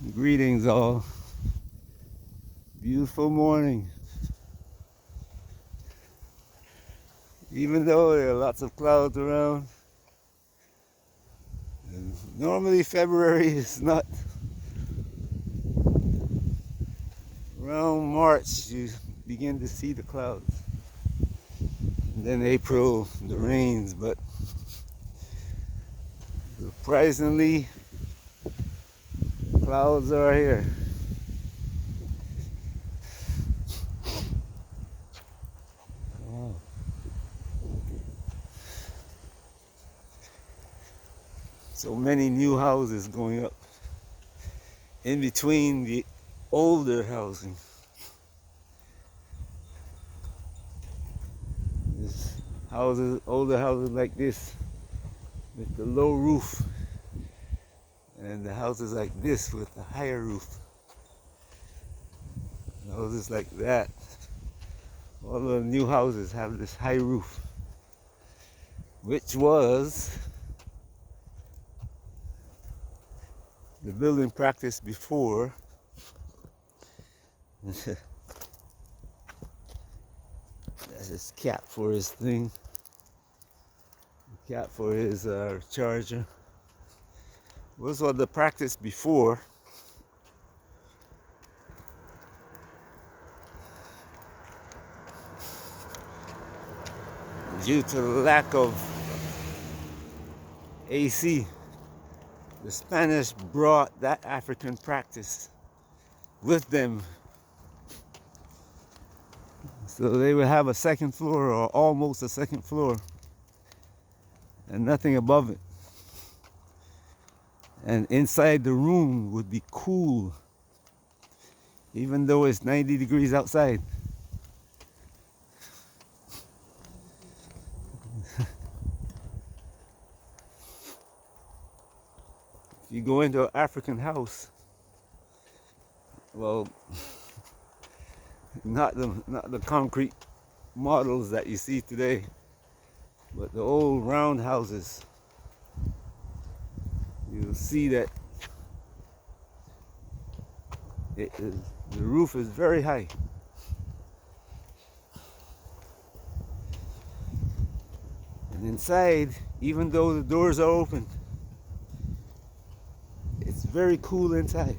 Greetings all. Beautiful morning. Even though there are lots of clouds around. And normally February is not. Around March you begin to see the clouds. And then April the rains, but surprisingly clouds are here. Wow. So many new houses going up in between the older housing. This houses, older houses like this with the low roof, and the houses like this with the higher roof. Houses like that. All the new houses have this high roof, which was the building practice before. That's his cap for his thing. Cap for his charger. This was the practice before. Due to the lack of AC, the Spanish brought that African practice with them. So they would have a second floor, or almost a second floor, and nothing above it. And inside the room would be cool, even though it's 90 degrees outside. If you go into an African house, well, not the concrete models that you see today, but the old round houses, you'll see that the roof is very high. And inside, even though the doors are open, it's very cool inside.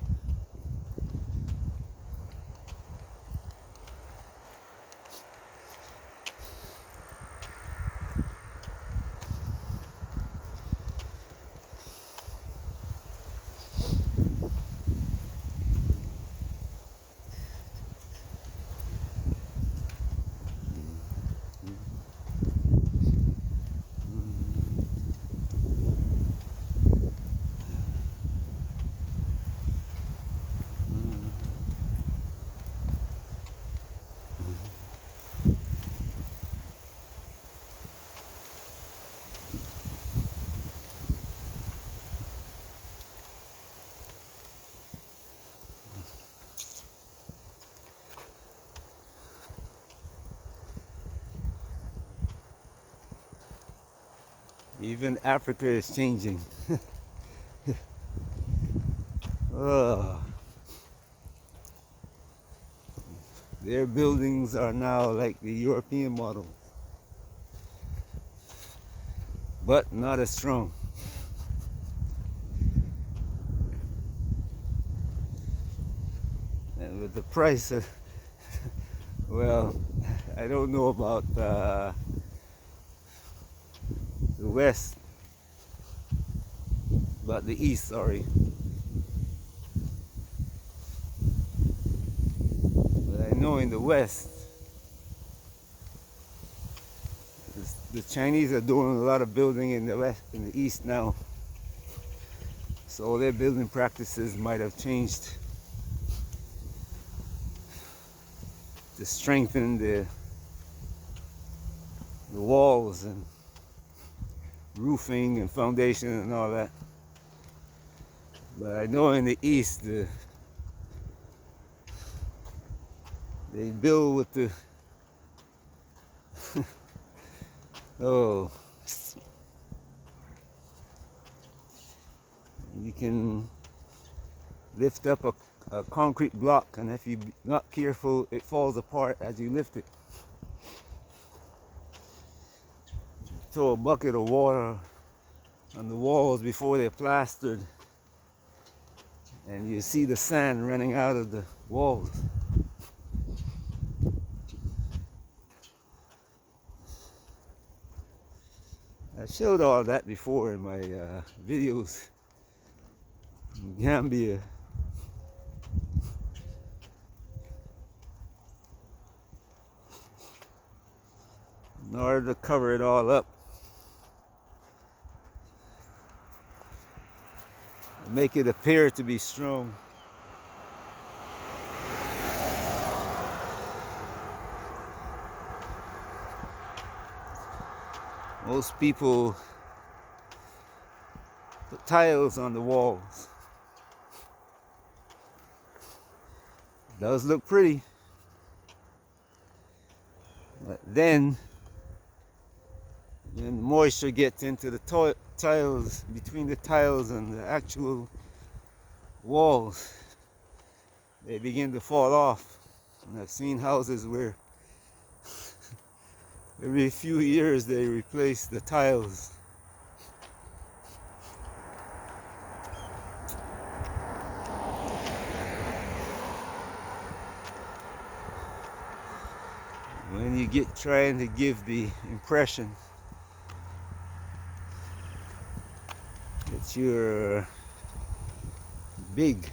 Even Africa is changing. Their buildings are now like the European model, but not as strong. And with the price of, well, I don't know about the West, but the East, sorry. But I know in the West, the Chinese are doing a lot of building in the West, in the East now. So their building practices might have changed to strengthen the walls and roofing and foundation and all that. But I know in the East, they build with the oh, lift up a concrete block, and if you're not careful, it falls apart as you lift it. Throw a bucket of water on the walls before they're plastered, and you see the sand running out of the walls. I showed all that before in my videos in Gambia. In order to cover it all up, make it appear to be strong. Most people put tiles on the walls. It does look pretty, but then when moisture gets into the tiles, between the tiles and the actual walls, they begin to fall off. And I've seen houses where every few years they replace the tiles. When you get trying to give the impression that you're big,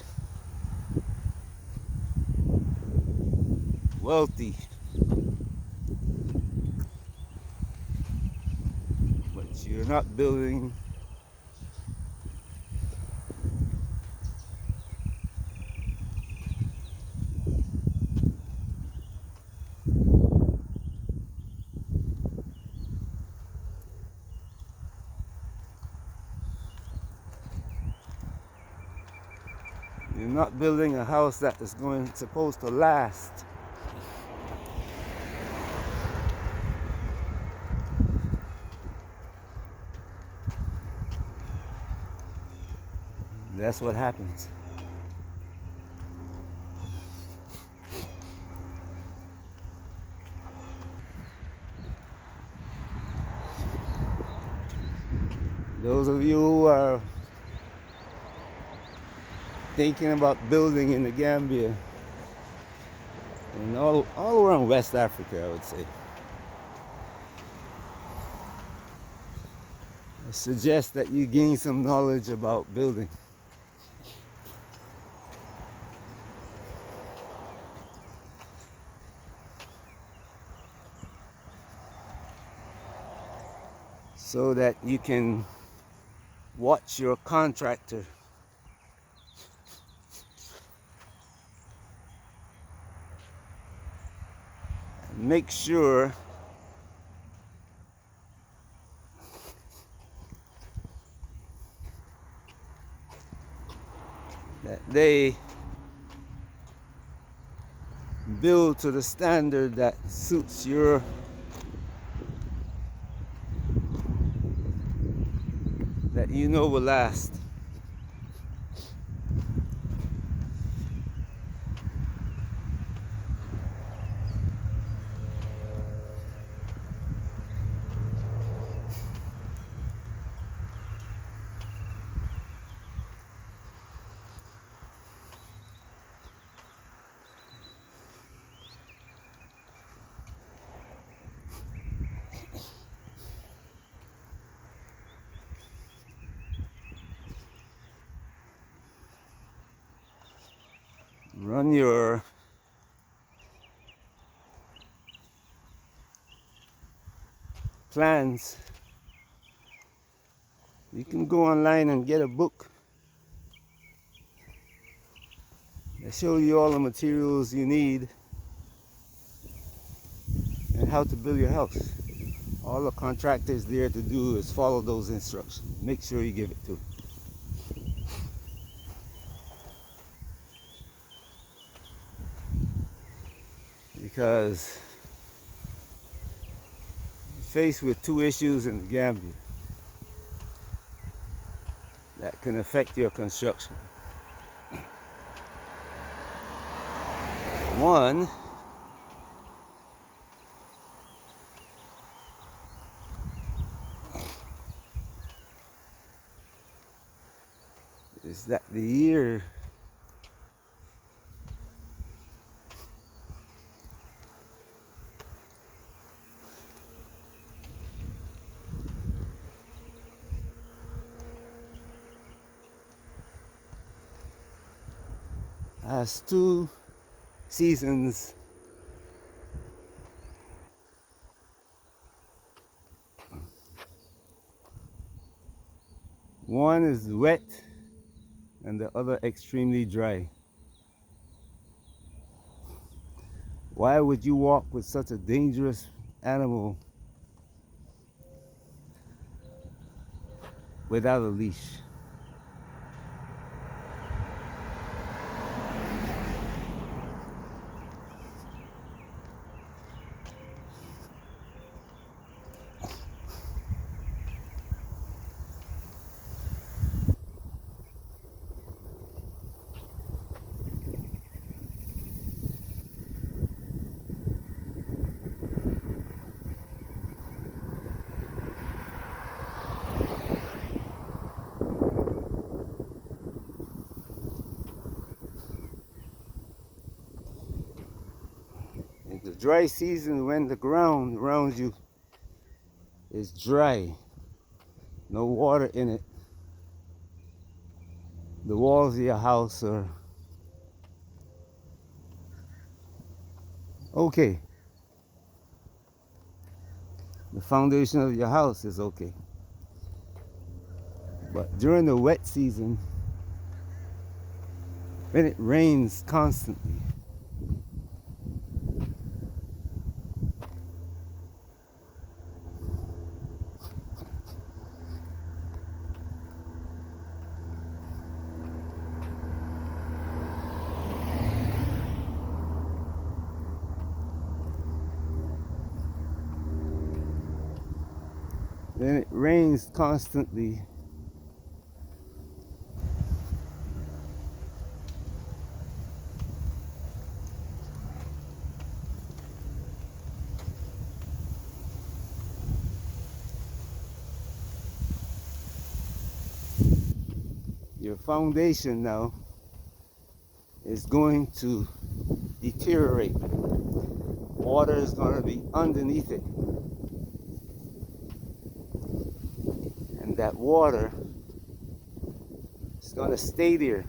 wealthy, but you're not building a house that is supposed to last. That's what happens. Those of you who are thinking about building in the Gambia and all around West Africa, I would say, I suggest that you gain some knowledge about building. So that you can watch your contractor and make sure that they build to the standard that suits that you know will last. Run your plans. You can go online and get a book that shows you all the materials you need and how to build your house. All the contractor is there to do is follow those instructions. Make sure you give it to him. Because you're faced with two issues in the Gambia that can affect your construction. One is that the year has two seasons. One is wet and the other extremely dry. Why would you walk with such a dangerous animal without a leash? In the dry season, when the ground around you is dry, no water in it, the walls of your house are okay. The foundation of your house is okay. But during the wet season, when it rains constantly, when it rains constantly, your foundation now is going to deteriorate. Water is going to be underneath it. And that water is going to stay there.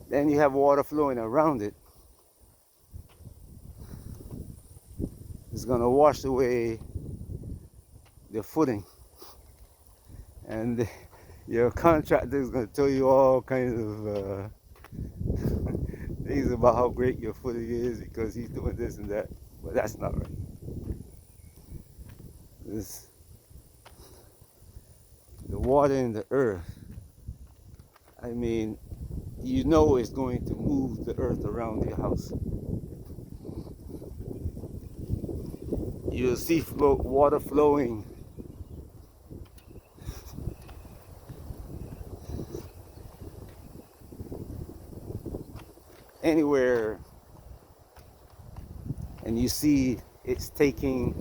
Then you have water flowing around it. It's going to wash away the footing. And your contractor is going to tell you all kinds of things about how great your footing is because he's doing this and that. But that's not right. This, the water in the earth, I mean, you know it's going to move the earth around your house. You'll see water flowing anywhere, and you see it's taking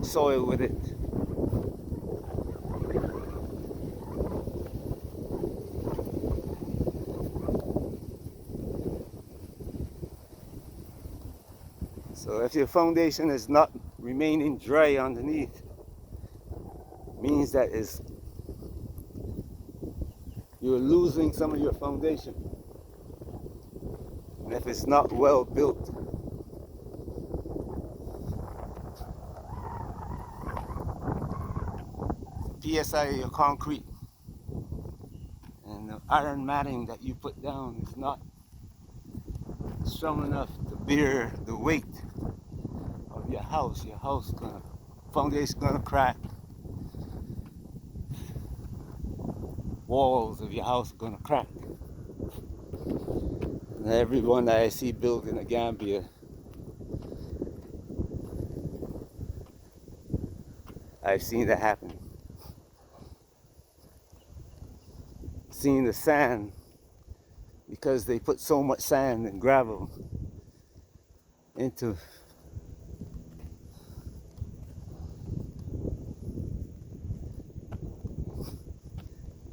soil with it. So if your foundation is not remaining dry underneath, it means that you're losing some of your foundation. And if it's not well built, PSI of your concrete and the iron matting that you put down is not strong enough to bear the weight of your house foundation gonna crack. Walls of your house are gonna crack. And everyone that I see built in the Gambia, I've seen that happen. Seen the sand because they put so much sand and gravel into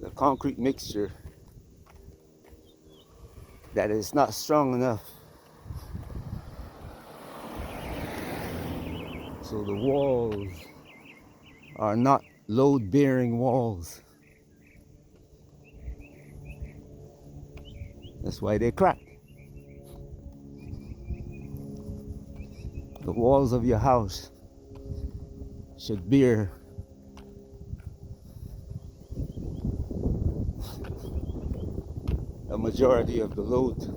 the concrete mixture that is not strong enough. So the walls are not load-bearing walls. That's why they crack. The walls of your house should bear a majority of the load.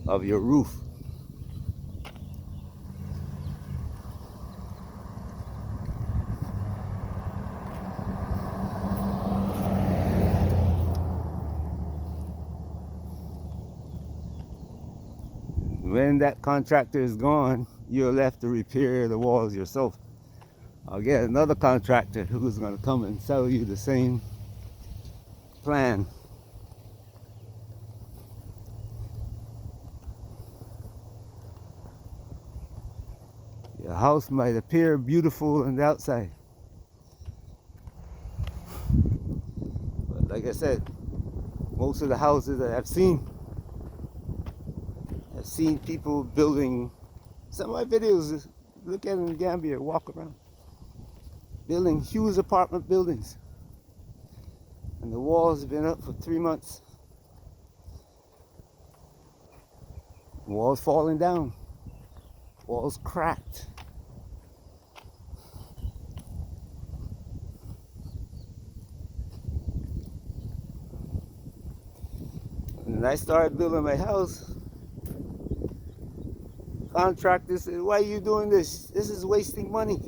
Of your roof. When that contractor is gone, you're left to repair the walls yourself. I'll get another contractor who's going to come and sell you the same plan. Your house might appear beautiful on the outside, but like I said, most of the houses that I've seen people building. Some of my videos, look at it in Gambia, walk around, building huge apartment buildings, and the walls have been up for 3 months. Walls falling down, walls cracked. When I started building my house, contractor said, "Why are you doing this? This is wasting money."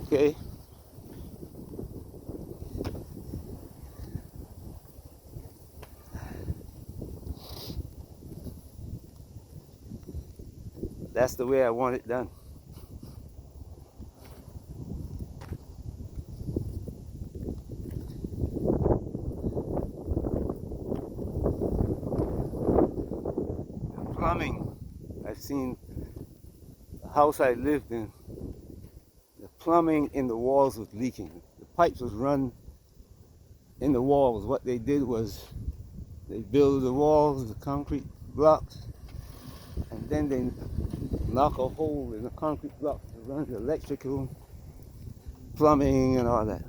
Okay. That's the way I want it done. Plumbing. I've seen the house I lived in. The plumbing in the walls was leaking. The pipes was run in the walls. What they did was they build the walls, the concrete blocks, and then they knock a hole in the concrete block to run the electrical, plumbing, and all that.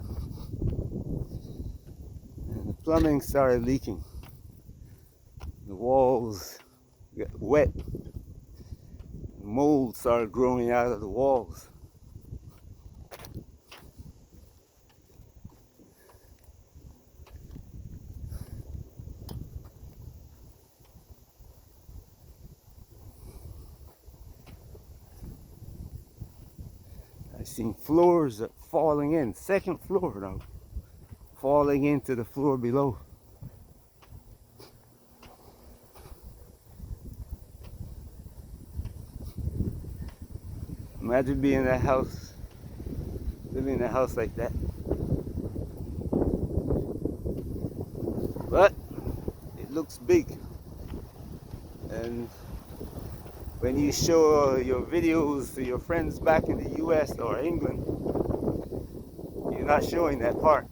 And the plumbing started leaking. The walls got wet. Mold started growing out of the walls. I've seen floors falling in, second floor now, falling into the floor below. Imagine being in a house, living in a house like that. But it looks big. And when you show your videos to your friends back in the US or England, you're not showing that part.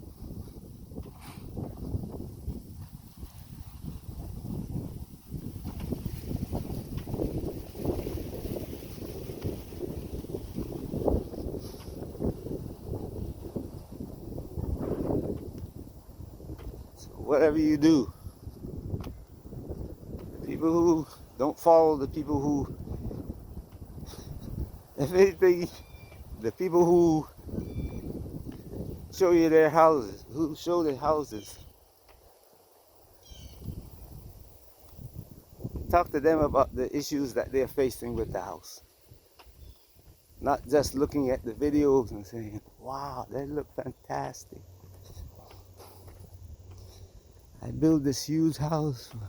So whatever you do, the people who don't follow the people who, if anything, the people who show you their houses, who show their houses, talk to them about the issues that they're facing with the house. Not just looking at the videos and saying, wow, they look fantastic. I built this huge house for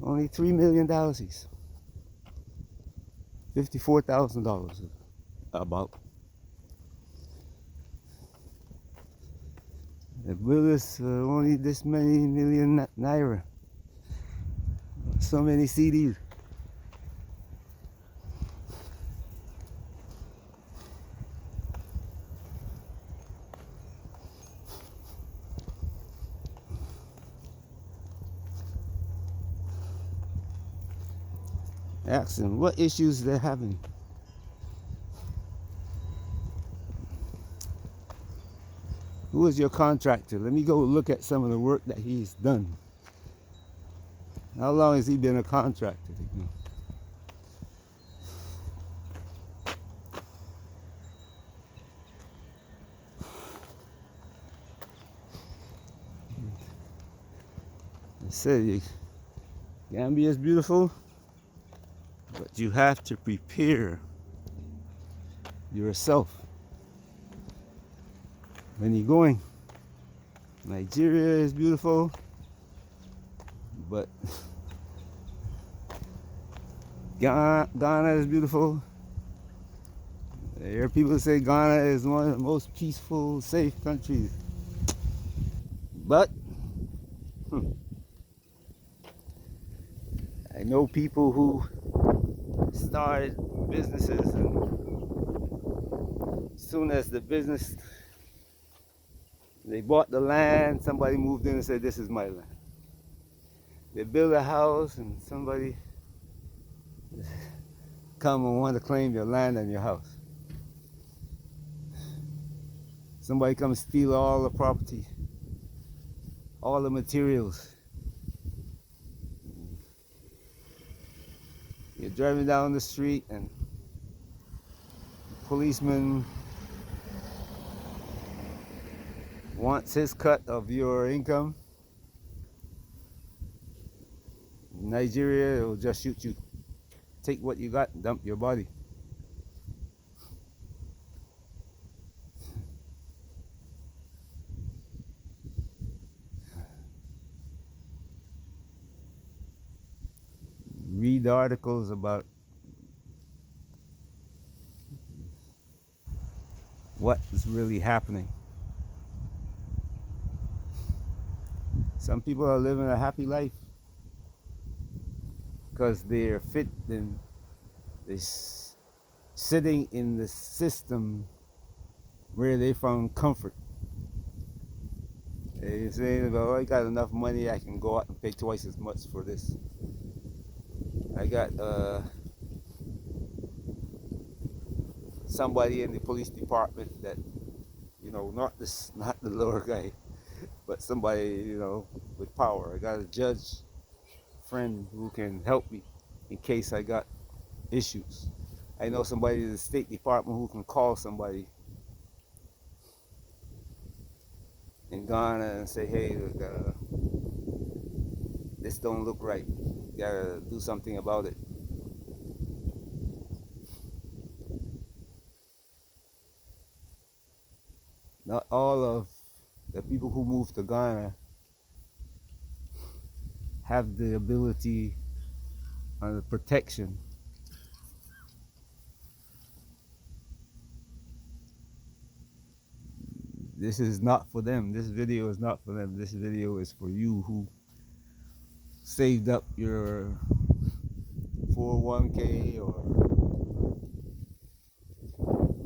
only $3 million, $54,000 about. I built this only this many million naira, so many CDs. Ask them what issues they're having. Who is your contractor? Let me go look at some of the work that he's done. How long has he been a contractor? I said Gambia is beautiful, but you have to prepare yourself when you're going. Nigeria is beautiful, but Ghana is beautiful. I hear people say Ghana is one of the most peaceful, safe countries. But I know people who started businesses, and as soon as the business, they bought the land, somebody moved in and said, this is my land. They build a house and somebody come and want to claim your land and your house. Somebody come steal all the property, all the materials. You're driving down the street and the policeman wants his cut of your income. In Nigeria, it will just shoot you. Take what you got and dump your body. Read articles about what is really happening. Some people are living a happy life because they're fit and they're sitting in the system where they found comfort. They say, well, I got enough money, I can go out and pay twice as much for this. I got somebody in the police department that, not the lower guy, but somebody, with power. I got a judge friend who can help me in case I got issues. I know somebody in the State Department who can call somebody in Ghana and say, hey, look, this don't look right. You gotta do something about it. Not all of the people who move to Ghana have the ability and the protection. This is not for them. This video is not for them. This video is for you who saved up your 401k or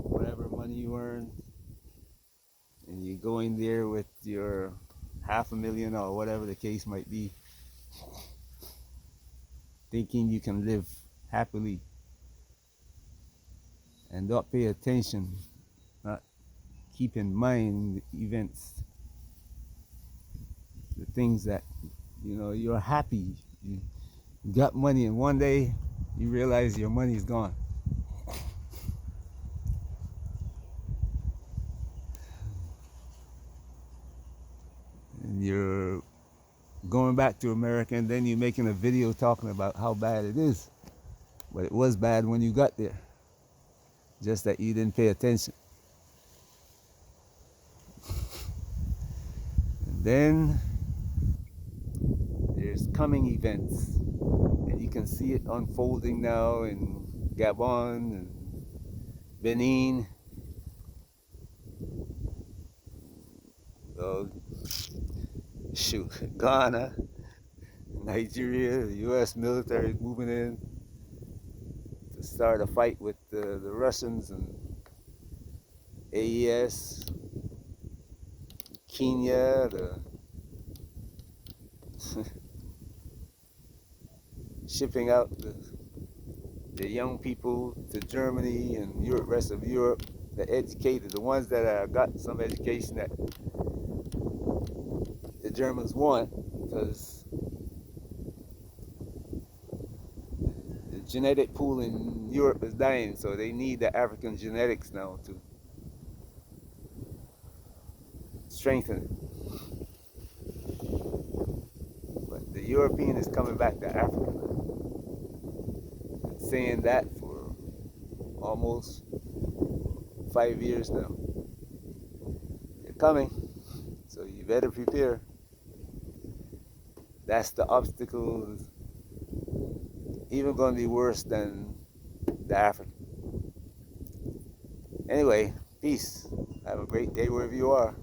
whatever money you earn, and you go in there with your $500,000 or whatever the case might be, thinking you can live happily and not pay attention, not keep in mind the events, the things that, you're happy, you got money, and one day you realize your money is gone. And you're going back to America, and then you're making a video talking about how bad it is. But it was bad when you got there, just that you didn't pay attention. And then there's coming events, and you can see it unfolding now in Gabon and Benin, uh, Ghana, Nigeria. The U.S. military is moving in to start a fight with the Russians and AES, Kenya, shipping out the young people to Germany and Europe, rest of Europe, the educated, the ones that got some education that the Germans want, because the genetic pool in Europe is dying, so they need the African genetics now to strengthen it. But the European is coming back to Africa. Been saying that for almost 5 years now. They're coming, so you better prepare. That's the obstacle, even going to be worse than the African. Anyway, peace. Have a great day wherever you are.